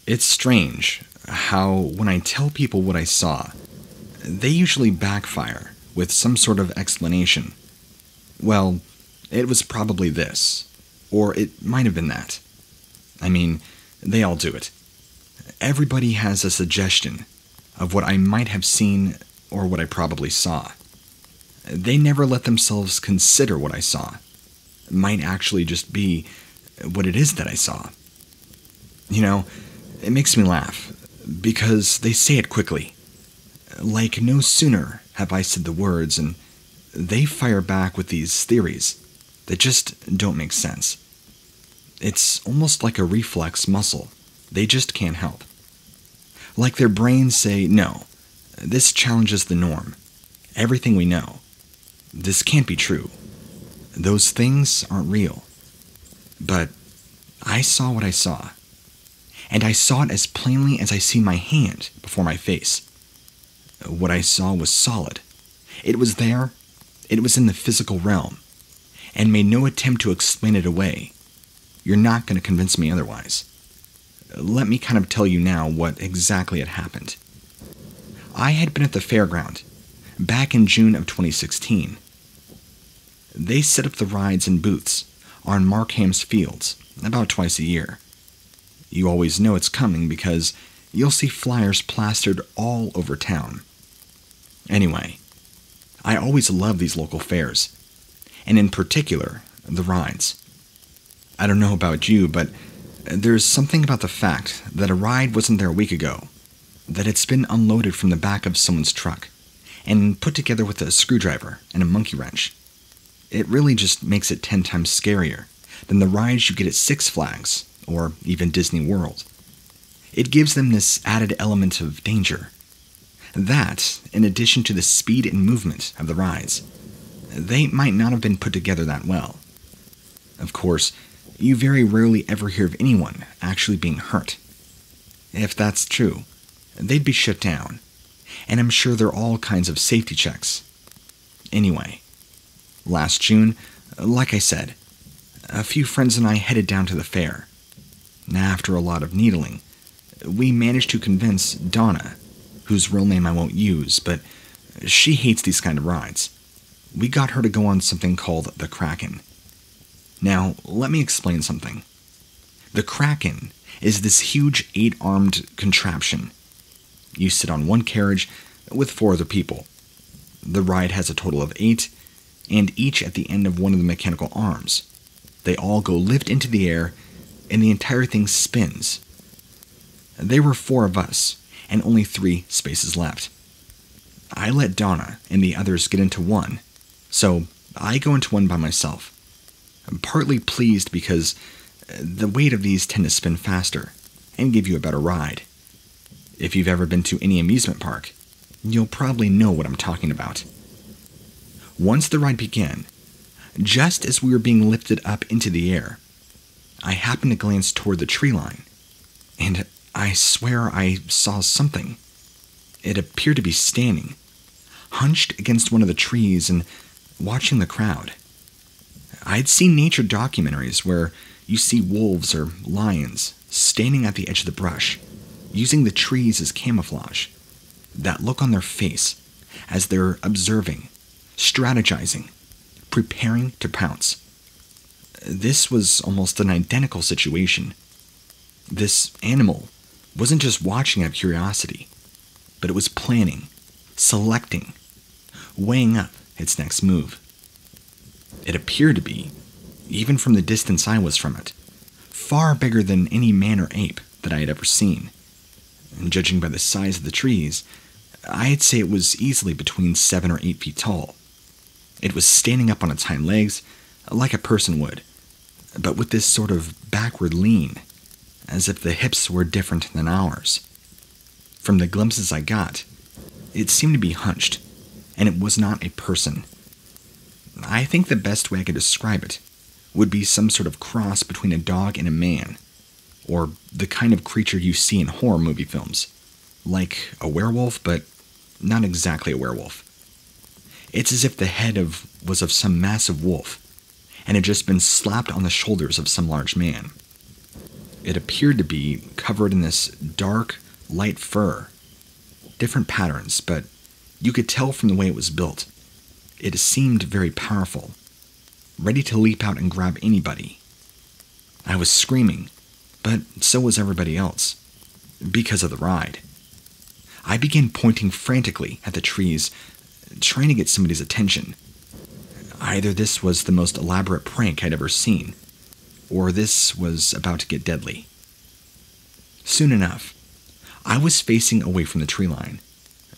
It's strange how, when I tell people what I saw, they usually backfire with some sort of explanation. Well, it was probably this, or it might have been that. I mean, they all do it. Everybody has a suggestion of what I might have seen or what I probably saw. They never let themselves consider what I saw. It might actually just be what it is that I saw. You know, it makes me laugh, because they say it quickly. Like, no sooner have I said the words, and they fire back with these theories that just don't make sense. It's almost like a reflex muscle. They just can't help. Like their brains say, no, this challenges the norm. Everything we know. This can't be true. Those things aren't real. But I saw what I saw. And I saw it as plainly as I see my hand before my face. What I saw was solid. It was there. It was in the physical realm. And made no attempt to explain it away. You're not going to convince me otherwise. Let me kind of tell you now what exactly had happened. I had been at the fairground back in June of 2016. They set up the rides and booths on Markham's fields about twice a year. You always know it's coming because you'll see flyers plastered all over town. Anyway, I always love these local fairs, and in particular, the rides. I don't know about you, but there's something about the fact that a ride wasn't there a week ago, that it's been unloaded from the back of someone's truck, and put together with a screwdriver and a monkey wrench. It really just makes it 10 times scarier than the rides you get at Six Flags or even Disney World. It gives them this added element of danger. That, in addition to the speed and movement of the rides, they might not have been put together that well. Of course, you very rarely ever hear of anyone actually being hurt. If that's true, they'd be shut down, and I'm sure there are all kinds of safety checks. Anyway, last June, like I said, a few friends and I headed down to the fair. After a lot of needling, we managed to convince Donna, whose real name I won't use, but she hates these kind of rides. We got her to go on something called the Kraken. Now, let me explain something. The Kraken is this huge 8-armed contraption. You sit on one carriage with 4 other people. The ride has a total of 8, and each at the end of one of the mechanical arms. They all go lift into the air, and the entire thing spins. There were 4 of us, and only 3 spaces left. I let Donna and the others get into one, so I go into one by myself. I'm partly pleased because the weight of these tend to spin faster and give you a better ride. If you've ever been to any amusement park, you'll probably know what I'm talking about. Once the ride began, just as we were being lifted up into the air, I happened to glance toward the tree line, and I swear I saw something. It appeared to be standing, hunched against one of the trees and watching the crowd. I'd seen nature documentaries where you see wolves or lions standing at the edge of the brush, using the trees as camouflage. That look on their face as they're observing, strategizing, preparing to pounce. This was almost an identical situation. This animal wasn't just watching out of curiosity, but it was planning, selecting, weighing up its next move. It appeared to be, even from the distance I was from it, far bigger than any man or ape that I had ever seen. And judging by the size of the trees, I'd say it was easily between 7 or 8 feet tall. It was standing up on its hind legs, like a person would, but with this sort of backward lean, as if the hips were different than ours. From the glimpses I got, it seemed to be hunched, and it was not a person. I think the best way I could describe it would be some sort of cross between a dog and a man, or the kind of creature you see in horror movie films, like a werewolf, but not exactly a werewolf. It's as if the head was of some massive wolf, and had just been slapped on the shoulders of some large man. It appeared to be covered in this dark, light fur. Different patterns, but you could tell from the way it was built. It seemed very powerful, ready to leap out and grab anybody. I was screaming, but so was everybody else, because of the ride. I began pointing frantically at the trees, trying to get somebody's attention. Either this was the most elaborate prank I'd ever seen, or this was about to get deadly. Soon enough, I was facing away from the tree line,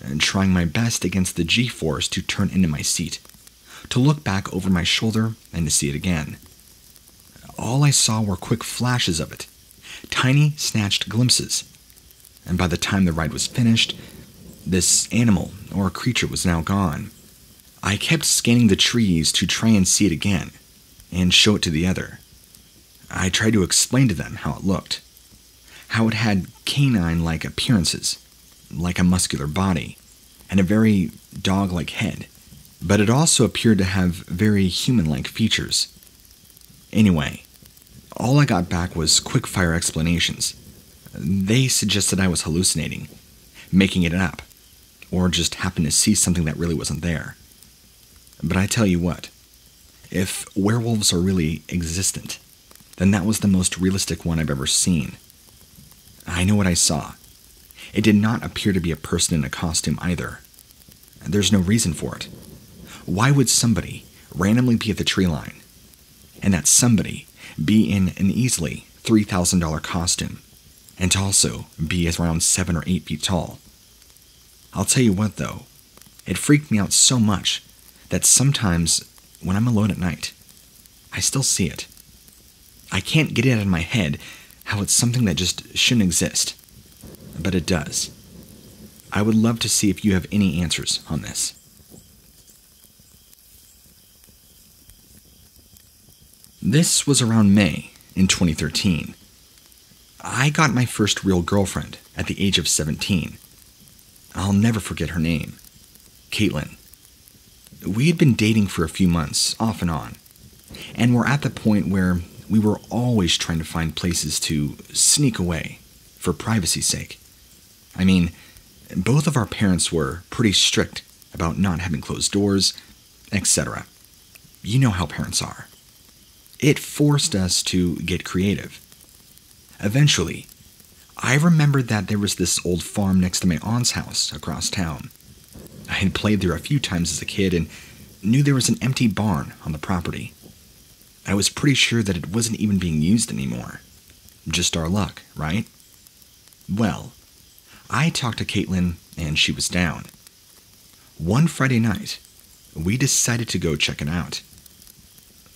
and trying my best against the G-force to turn into my seat, to look back over my shoulder and to see it again. All I saw were quick flashes of it, tiny snatched glimpses, and by the time the ride was finished, this animal or creature was now gone. I kept scanning the trees to try and see it again, and show it to the other. I tried to explain to them how it looked, how it had canine-like appearances, like a muscular body, and a very dog-like head, but it also appeared to have very human-like features. Anyway, all I got back was quick-fire explanations. They suggested I was hallucinating, making it up, or just happened to see something that really wasn't there. But I tell you what, if werewolves are really existent, then that was the most realistic one I've ever seen. I know what I saw. It did not appear to be a person in a costume either. There's no reason for it. Why would somebody randomly be at the tree line, and that somebody be in an easily $3,000 costume, and to also be around 7 or 8 feet tall? I'll tell you what though, it freaked me out so much that sometimes when I'm alone at night, I still see it. I can't get it out of my head how it's something that just shouldn't exist, but it does. I would love to see if you have any answers on this. This was around May in 2013. I got my first real girlfriend at the age of 17. I'll never forget her name, Caitlin. We had been dating for a few months, off and on, and were at the point where we were always trying to find places to sneak away, for privacy's sake. I mean, both of our parents were pretty strict about not having closed doors, etc. You know how parents are. It forced us to get creative. Eventually, I remembered that there was this old farm next to my aunt's house across town. I had played there a few times as a kid and knew there was an empty barn on the property. I was pretty sure that it wasn't even being used anymore. Just our luck, right? Well, I talked to Caitlin and she was down. One Friday night, we decided to go check it out.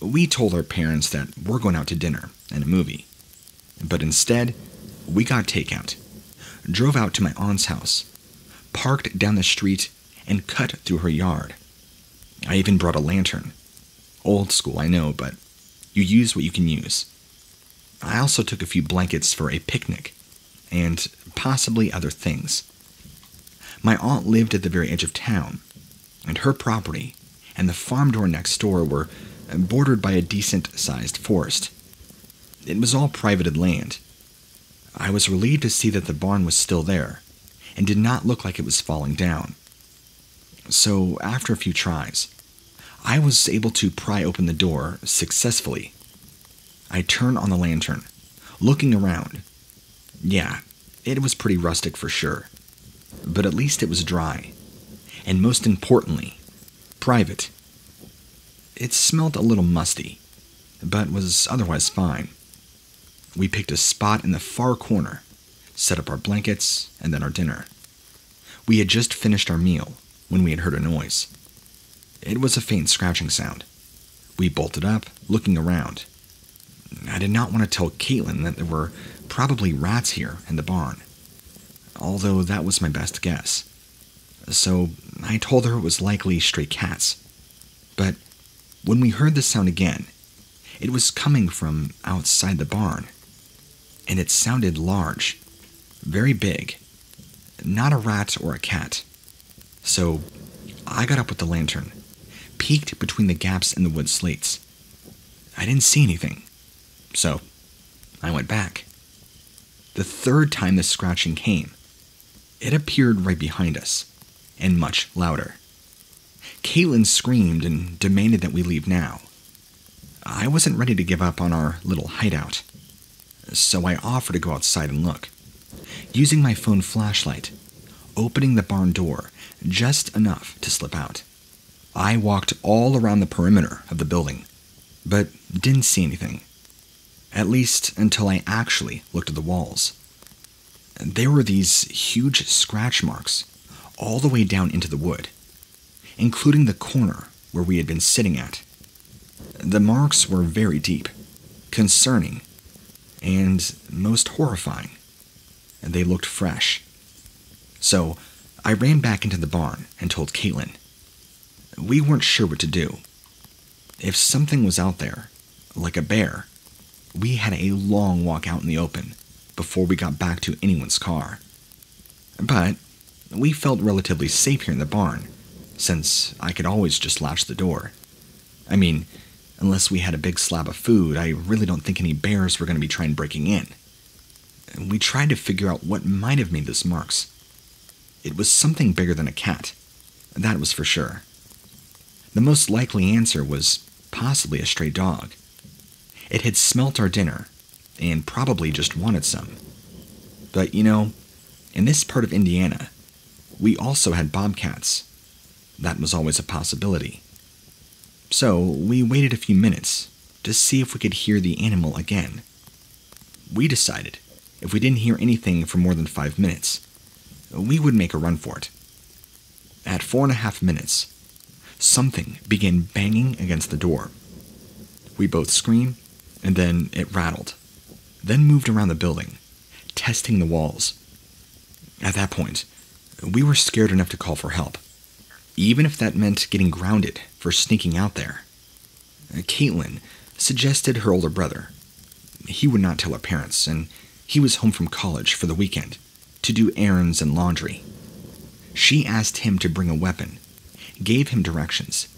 We told our parents that we're going out to dinner and a movie. But instead, we got takeout, drove out to my aunt's house, parked down the street, and cut through her yard. I even brought a lantern. Old school, I know, but you use what you can use. I also took a few blankets for a picnic, and possibly other things. My aunt lived at the very edge of town, and her property and the farm door next door were bordered by a decent-sized forest. It was all privated land. I was relieved to see that the barn was still there, and did not look like it was falling down. So, after a few tries, I was able to pry open the door successfully. I turned on the lantern, looking around. Yeah, it was pretty rustic for sure, but at least it was dry, and most importantly, private. It smelled a little musty, but was otherwise fine. We picked a spot in the far corner, set up our blankets, and then our dinner. We had just finished our meal when we had heard a noise. It was a faint scratching sound. We bolted up, looking around. I did not want to tell Caitlin that there were probably rats here in the barn, although that was my best guess. So I told her it was likely stray cats. But when we heard the sound again, it was coming from outside the barn, and it sounded large, very big, not a rat or a cat. So I got up with the lantern, peeked between the gaps in the wood slates. I didn't see anything, so I went back. The third time the scratching came, it appeared right behind us, and much louder. Caitlin screamed and demanded that we leave now. I wasn't ready to give up on our little hideout, so I offered to go outside and look. Using my phone flashlight, opening the barn door just enough to slip out. I walked all around the perimeter of the building, but didn't see anything. At least until I actually looked at the walls. There were these huge scratch marks all the way down into the wood, including the corner where we had been sitting at. The marks were very deep, concerning, and most horrifying. They looked fresh. So I ran back into the barn and told Caitlin. We weren't sure what to do. If something was out there, like a bear, we had a long walk out in the open before we got back to anyone's car. But we felt relatively safe here in the barn, since I could always just latch the door. I mean, unless we had a big slab of food, I really don't think any bears were going to be trying breaking in. We tried to figure out what might have made those marks. It was something bigger than a cat, that was for sure. The most likely answer was possibly a stray dog. It had smelt our dinner, and probably just wanted some. But in this part of Indiana, we also had bobcats. That was always a possibility. So we waited a few minutes to see if we could hear the animal again. We decided if we didn't hear anything for more than 5 minutes, we would make a run for it. At 4.5 minutes, something began banging against the door. We both screamed, and then it rattled, then moved around the building, testing the walls. At that point, we were scared enough to call for help, even if that meant getting grounded for sneaking out there. Caitlin suggested her older brother. He would not tell our parents, and he was home from college for the weekend to do errands and laundry. She asked him to bring a weapon, gave him directions.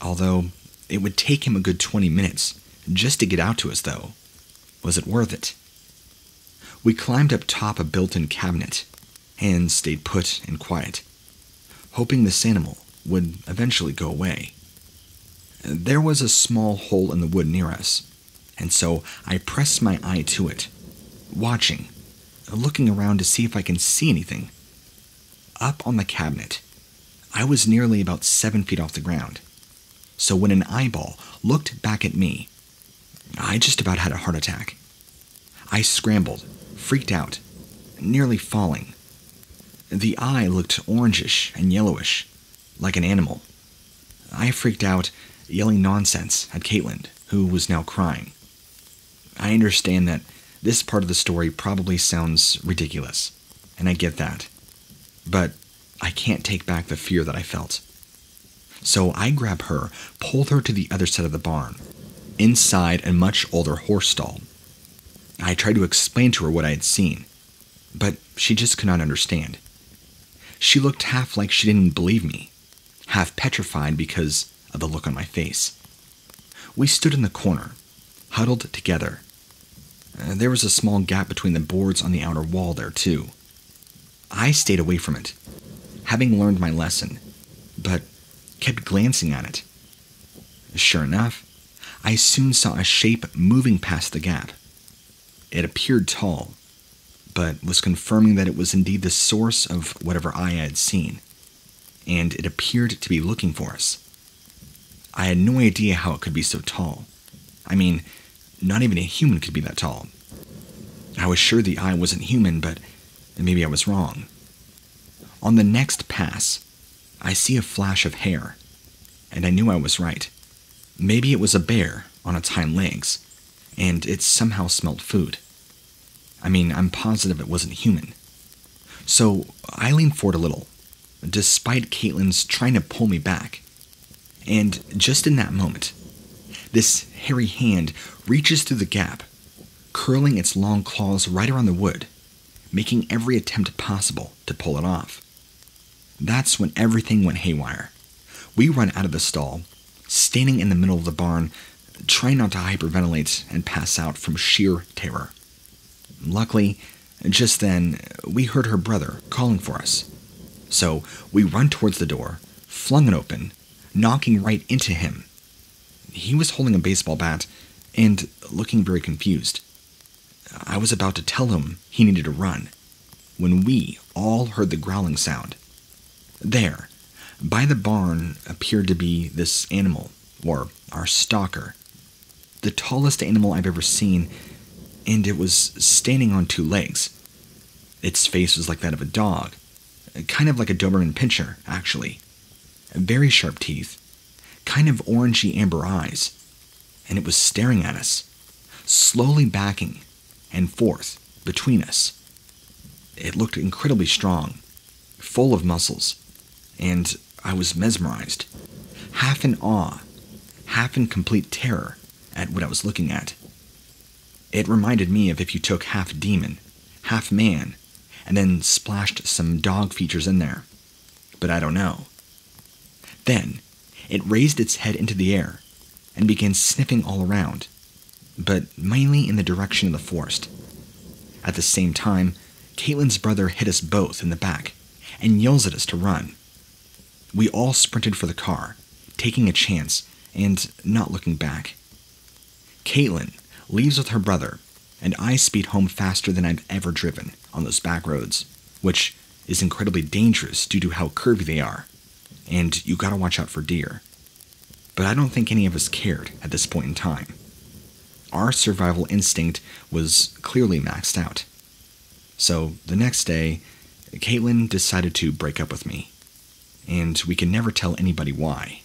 Although it would take him a good 20 minutes just to get out to us, though. Was it worth it? We climbed up top a built-in cabinet and stayed put and quiet, hoping this animal would eventually go away. There was a small hole in the wood near us, and so I pressed my eye to it, watching, looking around to see if I can see anything. Up on the cabinet, I was nearly about 7 feet off the ground, so when an eyeball looked back at me, I just about had a heart attack. I scrambled, freaked out, nearly falling. The eye looked orangish and yellowish, like an animal. I freaked out, yelling nonsense at Caitlin, who was now crying. I understand that this part of the story probably sounds ridiculous, and I get that. But I can't take back the fear that I felt. So I grab her, pulled her to the other side of the barn, inside a much older horse stall. I tried to explain to her what I had seen, but she just could not understand. She looked half like she didn't believe me, half petrified because of the look on my face. We stood in the corner, huddled together. There was a small gap between the boards on the outer wall there, too. I stayed away from it, having learned my lesson, but kept glancing at it. Sure enough, I soon saw a shape moving past the gap. It appeared tall, but was confirming that it was indeed the source of whatever eye I had seen, and it appeared to be looking for us. I had no idea how it could be so tall. I mean, not even a human could be that tall. I was sure the eye wasn't human, but maybe I was wrong. On the next pass, I see a flash of hair, and I knew I was right. Maybe it was a bear on its hind legs, and it somehow smelled food. I mean, I'm positive it wasn't human. So I leaned forward a little, despite Caitlin's trying to pull me back. And just in that moment, this hairy hand reaches through the gap, curling its long claws right around the wood, making every attempt possible to pull it off. That's when everything went haywire. We run out of the stall, standing in the middle of the barn, trying not to hyperventilate and pass out from sheer terror. Luckily, just then, we heard her brother calling for us. So we run towards the door, flung it open, knocking right into him. He was holding a baseball bat and looking very confused. I was about to tell him he needed to run when we all heard the growling sound. There, by the barn, appeared to be this animal, or our stalker. The tallest animal I've ever seen, and it was standing on 2 legs. Its face was like that of a dog, kind of like a Doberman pinscher, actually. Very sharp teeth, kind of orangey amber eyes, and it was staring at us, slowly backing and forth between us. It looked incredibly strong, full of muscles, and I was mesmerized, half in awe, half in complete terror at what I was looking at. It reminded me of if you took half demon, half man, and then splashed some dog features in there. But I don't know. Then, it raised its head into the air and began sniffing all around, but mainly in the direction of the forest. At the same time, Caitlin's brother hit us both in the back and yells at us to run. We all sprinted for the car, taking a chance and not looking back. Caitlin leaves with her brother, and I speed home faster than I've ever driven on those back roads, which is incredibly dangerous due to how curvy they are, and you gotta watch out for deer. But I don't think any of us cared at this point in time. Our survival instinct was clearly maxed out. So the next day, Caitlin decided to break up with me, and we could never tell anybody why.